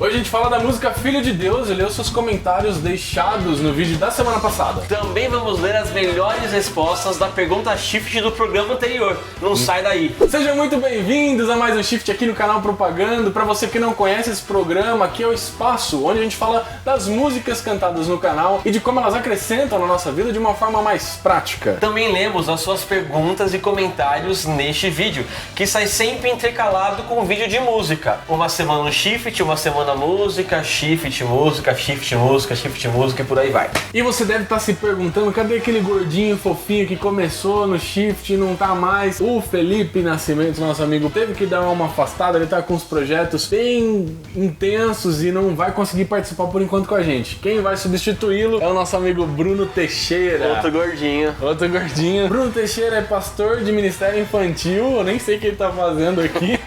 Hoje a gente fala da música Filho de Deus e leu seus comentários deixados no vídeo da semana passada. Também vamos ler as melhores respostas da pergunta Shift do programa anterior. Não sai daí. Sejam muito bem-vindos a mais um Shift aqui no canal Propagando. Para você que não conhece esse programa, aqui é o espaço onde a gente fala das músicas cantadas no canal e de como elas acrescentam na nossa vida de uma forma mais prática. Também lemos as suas perguntas e comentários neste vídeo, que sai sempre intercalado com um vídeo de música. Uma semana no Shift, uma semana música, Shift, música, Shift, música, Shift, música e por aí vai. E você deve estar se perguntando, cadê aquele gordinho fofinho que começou no Shift e não tá mais? O Felipe Nascimento, nosso amigo, teve que dar uma afastada, ele tá com uns projetos bem intensos e não vai conseguir participar por enquanto com a gente. Quem vai substituí-lo é o nosso amigo Bruno Teixeira. Outro gordinho. Outro gordinho. Bruno Teixeira é pastor de ministério infantil, eu nem sei o que ele tá fazendo aqui.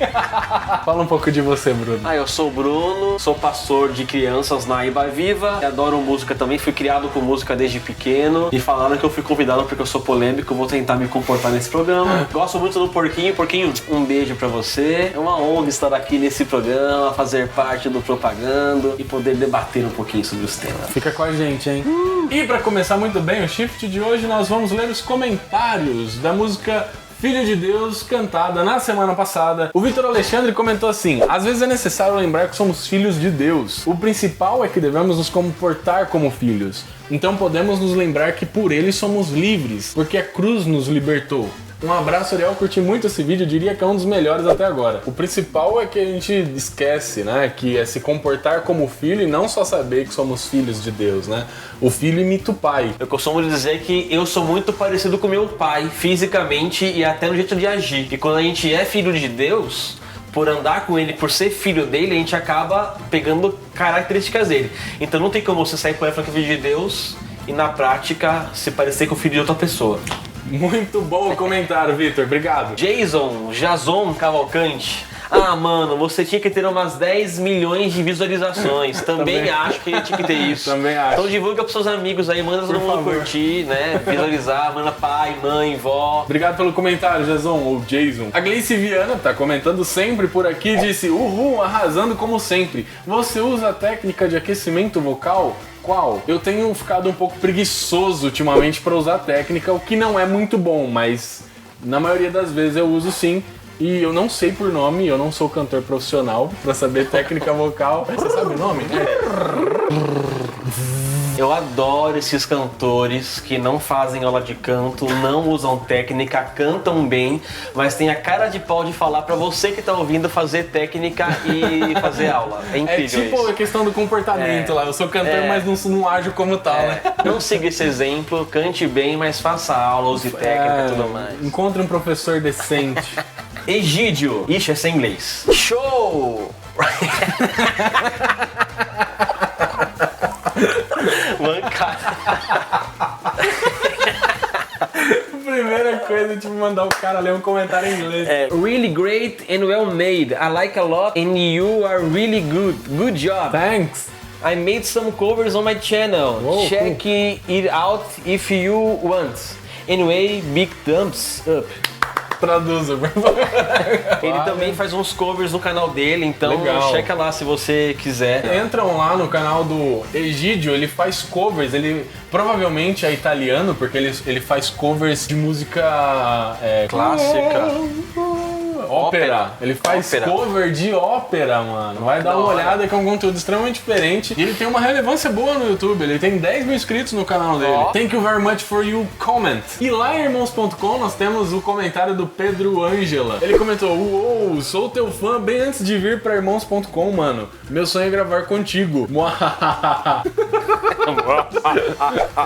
Fala um pouco de você, Bruno. Eu sou o Bruno, sou pastor de crianças na Iba Viva, adoro música também, fui criado com música desde pequeno e falaram que eu fui convidado porque eu sou polêmico, vou tentar me comportar nesse programa. Gosto muito do Porquinho. Porquinho, um beijo pra você. É uma honra estar aqui nesse programa, fazer parte do Propagando e poder debater um pouquinho sobre os temas. Fica com a gente, hein? E pra começar muito bem o Shift de hoje, nós vamos ler os comentários da música Filho de Deus, cantada na semana passada. O Vitor Alexandre comentou assim: às vezes é necessário lembrar que somos filhos de Deus. O principal é que devemos nos comportar como filhos. Então podemos nos lembrar que por ele somos livres, porque a cruz nos libertou. Um abraço, Ariel, curti muito esse vídeo, eu diria que é um dos melhores até agora. O principal é que a gente esquece, né, que é se comportar como filho e não só saber que somos filhos de Deus, né? O filho imita o pai. Eu costumo dizer que eu sou muito parecido com meu pai, fisicamente e até no jeito de agir. E quando a gente é filho de Deus, por andar com ele, por ser filho dele, a gente acaba pegando características dele. Então não tem como você sair por aí falando que é filho de Deus e na prática se parecer com o filho de outra pessoa. Muito bom o comentário, Vitor. Obrigado. Jason Cavalcante. Mano, você tinha que ter umas 10 milhões de visualizações. Também acho que tinha que ter isso. Também acho. Então divulga pros seus amigos aí, manda todo mundo curtir, né? Visualizar, manda pai, mãe, vó. Obrigado pelo comentário, Jason. A Gleice Viana tá comentando sempre por aqui, disse: uhul, arrasando como sempre. Você usa a técnica de aquecimento vocal? Qual? Eu tenho ficado um pouco preguiçoso ultimamente para usar a técnica, o que não é muito bom, mas na maioria das vezes eu uso sim. E eu não sei por nome, eu não sou cantor profissional para saber técnica vocal. Você sabe o nome? Eu adoro esses cantores que não fazem aula de canto, não usam técnica, cantam bem, mas tem a cara de pau de falar pra você que tá ouvindo fazer técnica e fazer aula. É incrível. É tipo isso. A questão do comportamento lá. Eu sou cantor, mas não ajo como tal, né? Não siga esse exemplo, cante bem, mas faça aula, use técnica e tudo mais. Encontre um professor decente. Egídio. Ixi, essa é inglês. Show! Mancada. Primeira coisa, tipo, mandar o cara ler um comentário em inglês. Really great and well made. I like a lot and you are really good. Good job. Thanks. I made some covers on my channel. Whoa, Check it out if you want. Anyway, big thumbs up. Traduza, por favor. Ele também faz uns covers no canal dele, então legal. Checa lá se você quiser. Entram lá no canal do Egídio, ele faz covers, ele provavelmente é italiano, porque ele faz covers de música clássica. Ópera. Ele faz cover de ópera, mano. Vai dar uma olhada que é um conteúdo extremamente diferente. E ele tem uma relevância boa no YouTube. Ele tem 10 mil inscritos no canal dele. Thank you very much for your comment. E lá em irmãos.com nós temos o comentário do Pedro Ângela. Ele comentou: uou, sou teu fã bem antes de vir pra irmãos.com, mano. Meu sonho é gravar contigo.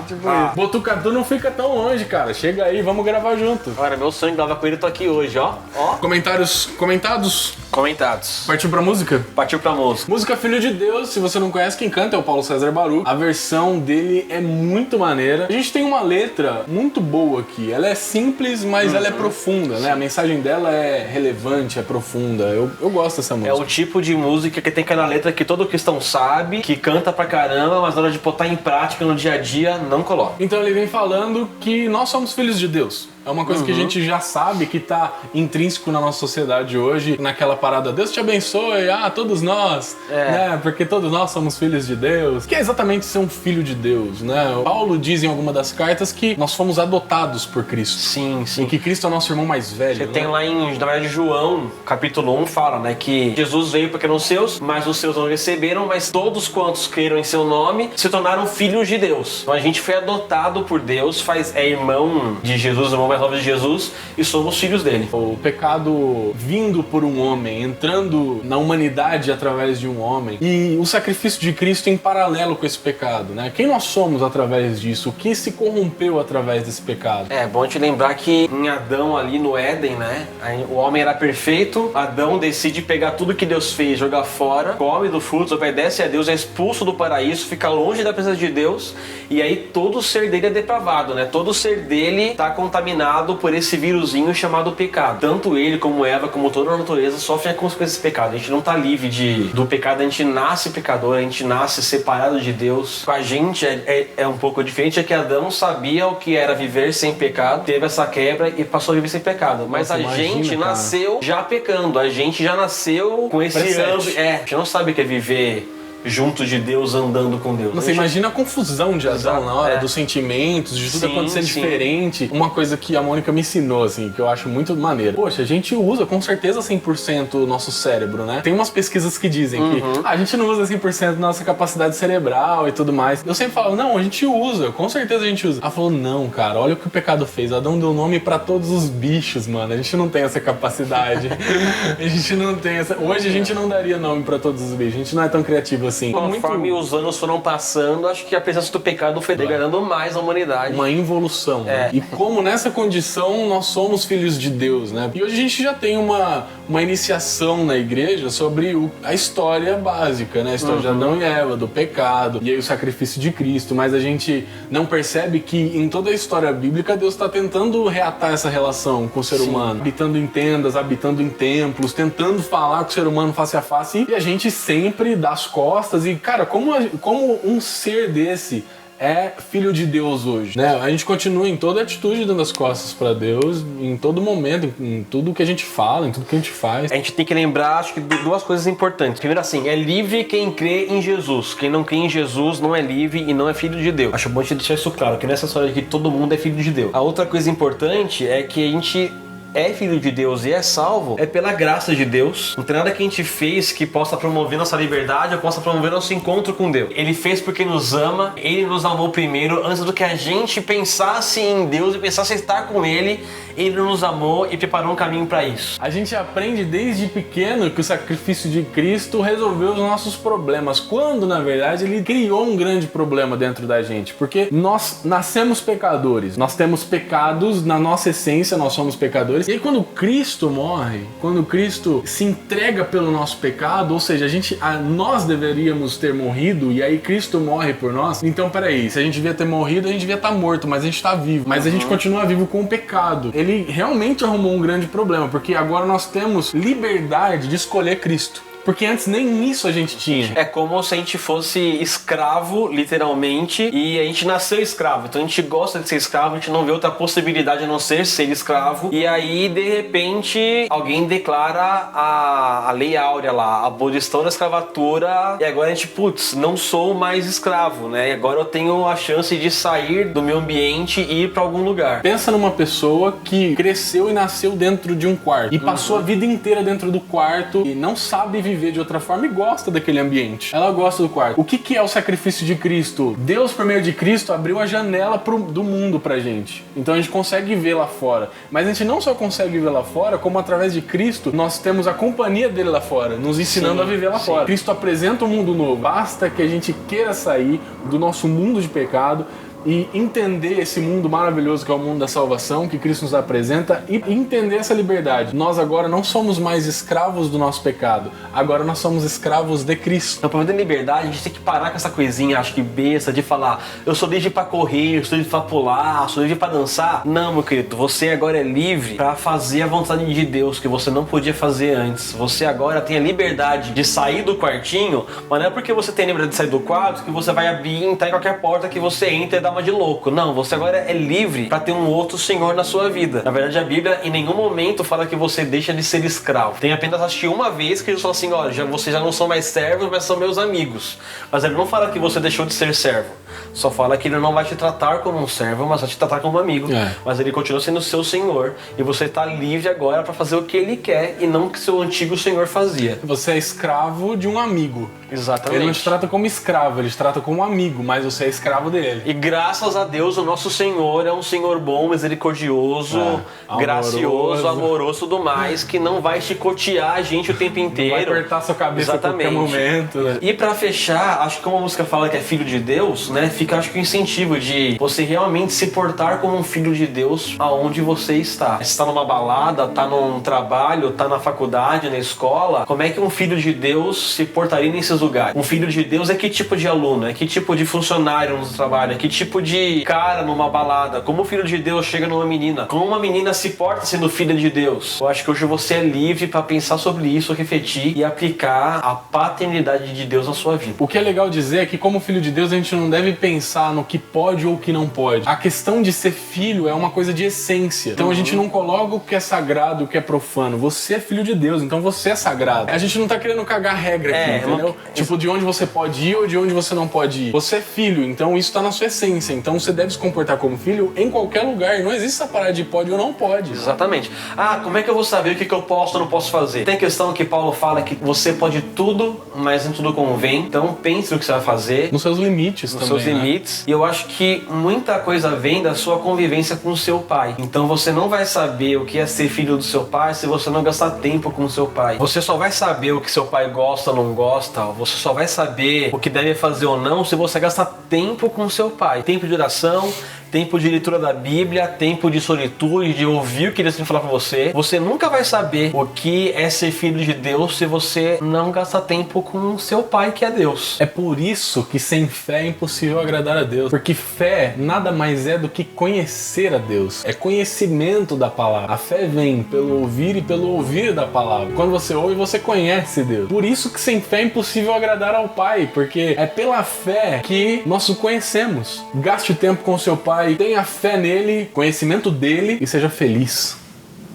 Tipo isso. Botucatu não fica tão longe, cara. Chega aí, vamos gravar junto. Agora, meu sonho é gravar com ele, eu tô aqui hoje, ó. Comentários comentados. Comentados. Partiu pra música? Partiu pra música. Música Filho de Deus, se você não conhece, quem canta é o Paulo César Baru. A versão dele é muito maneira. A gente tem uma letra muito boa aqui. Ela é simples, mas ela é profunda, né? A mensagem dela é relevante, é profunda. Eu gosto dessa música. É o tipo de música que tem aquela letra que todo cristão sabe, que canta pra caramba, mas na hora de botar em em prática no dia a dia, não coloca. Então ele vem falando que nós somos filhos de Deus. É uma coisa que a gente já sabe que tá intrínseco na nossa sociedade hoje, naquela parada, Deus te abençoe, todos nós, né? Porque todos nós somos filhos de Deus. Que é exatamente ser um filho de Deus, né? Paulo diz em alguma das cartas que nós fomos adotados por Cristo. Sim, sim. E que Cristo é o nosso irmão mais velho. Você tem lá em, na verdade, João, capítulo 1, fala, né, que Jesus veio porque eram seus, mas os seus não receberam, mas todos quantos creram em seu nome se tornaram filhos de Deus. Então a gente foi adotado por Deus, é irmão de Jesus, irmão mais novo de Jesus, e somos filhos dele. O pecado vindo por um homem, entrando na humanidade através de um homem, e o sacrifício de Cristo em paralelo com esse pecado, né? Quem nós somos através disso? O que se corrompeu através desse pecado? É bom te lembrar que em Adão ali no Éden, né? O homem era perfeito, Adão decide pegar tudo que Deus fez, jogar fora, come do fruto, obedece a Deus, é expulso do paraíso, fica longe da presença de Deus, e aí todo o ser dele é depravado, né? Todo o ser dele está contaminado por esse vírusinho chamado pecado. Tanto ele como Eva, como toda a natureza, sofrem a consequência desse pecado. A gente não está livre do pecado, a gente nasce pecador, a gente nasce separado de Deus. Com a gente é um pouco diferente, é que Adão sabia o que era viver sem pecado, teve essa quebra e passou a viver sem pecado. Mas a gente nasceu já pecando, a gente já nasceu com esse âmbito. A gente não sabe o que é viver junto de Deus, andando com Deus. Você imagina a confusão de Adão na hora, dos sentimentos, de tudo acontecer diferente. Uma coisa que a Mônica me ensinou, assim, que eu acho muito maneiro. Poxa, a gente usa com certeza 100% o nosso cérebro, né? Tem umas pesquisas que dizem que a gente não usa 100% da nossa capacidade cerebral e tudo mais. Eu sempre falo, não, a gente usa, com certeza a gente usa. Ela falou, não, cara, olha o que o pecado fez. Adão deu nome pra todos os bichos, mano. A gente não tem essa capacidade. A gente não tem essa... Hoje a gente não daria nome pra todos os bichos. A gente não é tão criativo assim. Conforme os anos foram passando, acho que a presença do pecado foi degradando mais a humanidade. Uma involução. Né? E como nessa condição nós somos filhos de Deus, né? E hoje a gente já tem uma iniciação na igreja sobre a história básica, né? A história de Adão e Eva, do pecado, e aí o sacrifício de Cristo, mas a gente não percebe que em toda a história bíblica Deus está tentando reatar essa relação com o ser humano, habitando em tendas, habitando em templos, tentando falar com o ser humano face a face, e a gente sempre dá as costas. E, cara, como um ser desse é filho de Deus hoje, né? A gente continua em toda atitude dando as costas pra Deus, em todo momento, em tudo que a gente fala, em tudo que a gente faz. A gente tem que lembrar, acho que, duas coisas importantes. Primeiro, assim, é livre quem crê em Jesus. Quem não crê em Jesus não é livre e não é filho de Deus. Acho bom a gente deixar isso claro, que nessa história de que todo mundo é filho de Deus. A outra coisa importante é que a gente é filho de Deus e é salvo é pela graça de Deus. Não tem nada que a gente fez que possa promover nossa liberdade ou possa promover nosso encontro com Deus. Ele fez porque nos ama, Ele nos amou primeiro, antes do que a gente pensasse em Deus e pensasse em estar com Ele. Ele nos amou e preparou um caminho para isso. A gente aprende desde pequeno que o sacrifício de Cristo resolveu os nossos problemas, quando na verdade Ele criou um grande problema dentro da gente, porque nós nascemos pecadores, nós temos pecados na nossa essência, nós somos pecadores. E aí quando Cristo morre, quando Cristo se entrega pelo nosso pecado, ou seja, nós deveríamos ter morrido e aí Cristo morre por nós. Então peraí, se a gente devia ter morrido, a gente devia estar morto, mas a gente está vivo. Mas a gente continua vivo com o pecado. Ele realmente arrumou um grande problema, porque agora nós temos liberdade de escolher Cristo. Porque antes nem isso a gente tinha. É como se a gente fosse escravo, literalmente, e a gente nasceu escravo. Então a gente gosta de ser escravo, a gente não vê outra possibilidade a não ser escravo. E aí, de repente, alguém declara a lei áurea lá, a abolição da escravatura, e agora a gente, não sou mais escravo, né? E agora eu tenho a chance de sair do meu ambiente e ir pra algum lugar. Pensa numa pessoa que cresceu e nasceu dentro de um quarto, e passou a vida inteira dentro do quarto, e não sabe viver de outra forma e gosta daquele ambiente. Ela gosta do quarto. O que é o sacrifício de Cristo? Deus, por meio de Cristo, abriu a janela do mundo pra gente. Então a gente consegue ver lá fora. Mas a gente não só consegue ver lá fora, como através de Cristo, nós temos a companhia dele lá fora, nos ensinando a viver lá fora. Cristo apresenta um mundo novo. Basta que a gente queira sair do nosso mundo de pecado, e entender esse mundo maravilhoso que é o mundo da salvação, que Cristo nos apresenta, e entender essa liberdade. Nós agora não somos mais escravos do nosso pecado, agora nós somos escravos de Cristo. Então, pra poder liberdade, a gente tem que parar com essa coisinha, acho que besta, de falar, eu sou livre pra correr, eu sou livre pra pular, eu sou livre pra dançar. Não, meu querido, você agora é livre pra fazer a vontade de Deus, que você não podia fazer antes. Você agora tem a liberdade de sair do quartinho, mas não é porque você tem liberdade de sair do quarto que você vai abrir e entrar em qualquer porta que você entra e dá uma de louco. Não, você agora é livre pra ter um outro senhor na sua vida. Na verdade, a Bíblia em nenhum momento fala que você deixa de ser escravo. Tem apenas, acho que uma vez que ele fala assim, olha, vocês já não são mais servos, mas são meus amigos. Mas ele não fala que você deixou de ser servo. Só fala que ele não vai te tratar como um servo, mas vai te tratar como um amigo. Mas ele continua sendo seu senhor. E você está livre agora para fazer o que ele quer e não o que seu antigo senhor fazia. Você é escravo de um amigo. Exatamente. Ele não te trata como escravo, ele te trata como amigo, mas você é escravo dele. E graças a Deus, o nosso Senhor é um Senhor bom, misericordioso, gracioso, amoroso, tudo mais, que não vai chicotear a gente o tempo inteiro. Vai apertar sua cabeça a qualquer momento. Né? E pra fechar, acho que como a música fala que é filho de Deus, né, fica acho que o incentivo de você realmente se portar como um filho de Deus aonde você está. Você está numa balada, tá num trabalho, tá na faculdade, na escola, como é que um filho de Deus se portaria nesses lugares? Um filho de Deus é que tipo de aluno? É que tipo de funcionário no trabalho? É que tipo de cara numa balada? Como o filho de Deus chega numa menina? Como uma menina se porta sendo filha de Deus? Eu acho que hoje você é livre para pensar sobre isso, refletir e aplicar a paternidade de Deus na sua vida. O que é legal dizer é que como filho de Deus a gente não deve pensar no que pode ou o que não pode. A questão de ser filho é uma coisa de essência. Então a gente não coloca o que é sagrado e o que é profano. Você é filho de Deus, então você é sagrado. A gente não tá querendo cagar regra aqui, entendeu? Tipo, de onde você pode ir ou de onde você não pode ir. Você é filho, então isso tá na sua essência. Então você deve se comportar como filho em qualquer lugar. Não existe essa parada de pode ou não pode. Exatamente. Ah, como é que eu vou saber o que eu posso ou não posso fazer? Tem questão que Paulo fala que você pode tudo, mas nem tudo convém. Então pense no que você vai fazer. Nos seus limites nos também. Nos seus limites. E eu acho que muita coisa vem da sua convivência com o seu pai. Então você não vai saber o que é ser filho do seu pai se você não gastar tempo com o seu pai. Você só vai saber o que seu pai gosta ou não gosta. Você só vai saber o que deve fazer ou não se você gastar tempo com o seu pai. Tempo de oração, tempo de leitura da Bíblia, tempo de solitude, de ouvir o que Deus tem que falar pra você. Você nunca vai saber o que é ser filho de Deus se você não gastar tempo com o seu pai, que é Deus. É por isso que sem fé é impossível agradar a Deus. Porque fé nada mais é do que conhecer a Deus. É conhecimento da palavra. A fé vem pelo ouvir e pelo ouvir da palavra. Quando você ouve, você conhece Deus. Por isso que sem fé é impossível agradar ao Pai. Porque é pela fé que nós o conhecemos. Gaste tempo com o seu pai, tenha fé nele, conhecimento dele e seja feliz.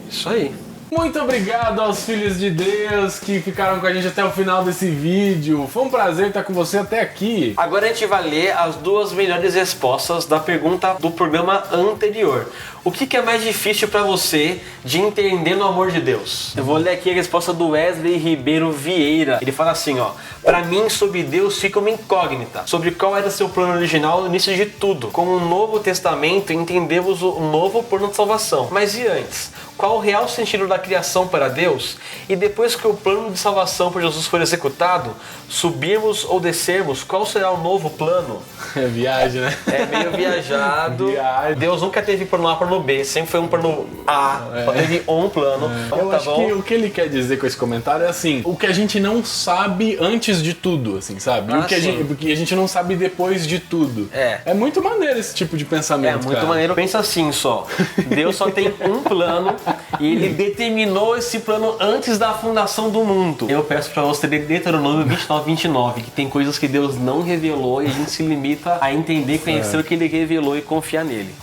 Isso aí. Muito obrigado aos filhos de Deus que ficaram com a gente até o final desse vídeo. Foi um prazer estar com você até aqui. Agora a gente vai ler as duas melhores respostas da pergunta do programa anterior. O que é mais difícil para você de entender no amor de Deus? Eu vou ler aqui a resposta do Wesley Ribeiro Vieira. Ele fala assim, ó: para mim, sobre Deus fica uma incógnita, sobre qual era seu plano original no início de tudo. Com o Novo Testamento entendemos o novo plano de salvação. Mas e antes? Qual o real sentido da criação para Deus? E depois que o plano de salvação por Jesus for executado, subirmos ou descermos, qual será o novo plano? É viagem, né? É meio viajado. Deus nunca teve plano A, plano B, sempre foi um plano A, só teve um plano. Então, eu acho que o que ele quer dizer com esse comentário é assim, o que a gente não sabe antes de tudo, assim, sabe? E o que a gente não sabe depois de tudo. É muito maneiro esse tipo de pensamento, muito maneiro. Pensa assim só, Deus só tem um plano e ele determinou esse plano antes da fundação do mundo. Eu peço pra você ler Deuteronômio 29:29, que tem coisas que Deus não revelou e a gente se limita a entender, conhecer o que ele revelou e confiar nele.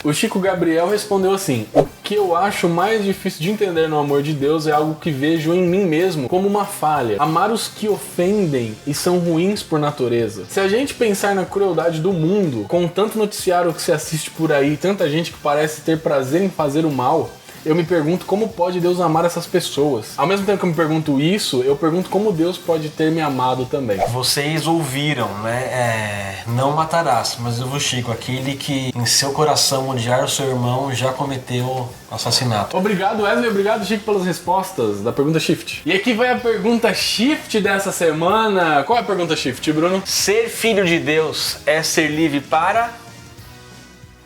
O Chico Gabriel respondeu assim: o que eu acho mais difícil de entender no amor de Deus é algo que vejo em mim mesmo como uma falha. Amar os que ofendem e são ruins por natureza. Se a gente pensar na crueldade do mundo, com tanto noticiário que se assiste por aí, tanta gente que parece ter prazer em fazer o mal, eu me pergunto como pode Deus amar essas pessoas. Ao mesmo tempo que eu me pergunto isso, eu pergunto como Deus pode ter me amado também. Vocês ouviram, né? Não matarás, mas eu vos digo, aquele que em seu coração odiar o seu irmão já cometeu assassinato. Obrigado, Wesley. Obrigado, Chico, pelas respostas da pergunta Shift. E aqui vai a pergunta Shift dessa semana. Qual é a pergunta Shift, Bruno? Ser filho de Deus é ser livre para...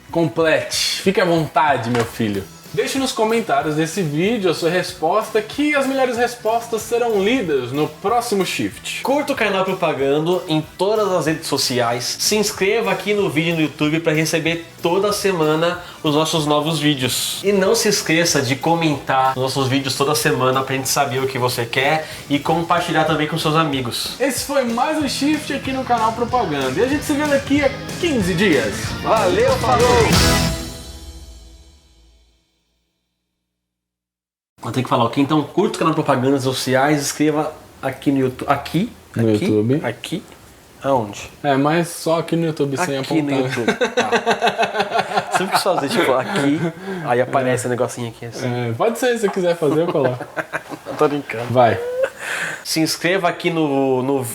Complete. Fique à vontade, meu filho. Deixe nos comentários desse vídeo a sua resposta, que as melhores respostas serão lidas no próximo Shift. Curta o canal Propagando em todas as redes sociais. Se inscreva aqui no vídeo no YouTube para receber toda semana os nossos novos vídeos. E não se esqueça de comentar os nossos vídeos toda semana pra gente saber o que você quer e compartilhar também com seus amigos. Esse foi mais um Shift aqui no canal Propaganda. E a gente se vê daqui a 15 dias. Valeu, falou! Eu tenho que falar, ok? Então curta o canal Propagandas Sociais, inscreva aqui no YouTube. Aqui? No YouTube. Aqui? Aonde? Mas só aqui no YouTube, sem Aqui apontar. no YouTube. Tá. Sempre quis fazer, tipo, aqui, aí aparece um negocinho aqui assim. Pode ser, se você quiser fazer, eu coloco. Tô brincando. Vai. Se inscreva aqui no...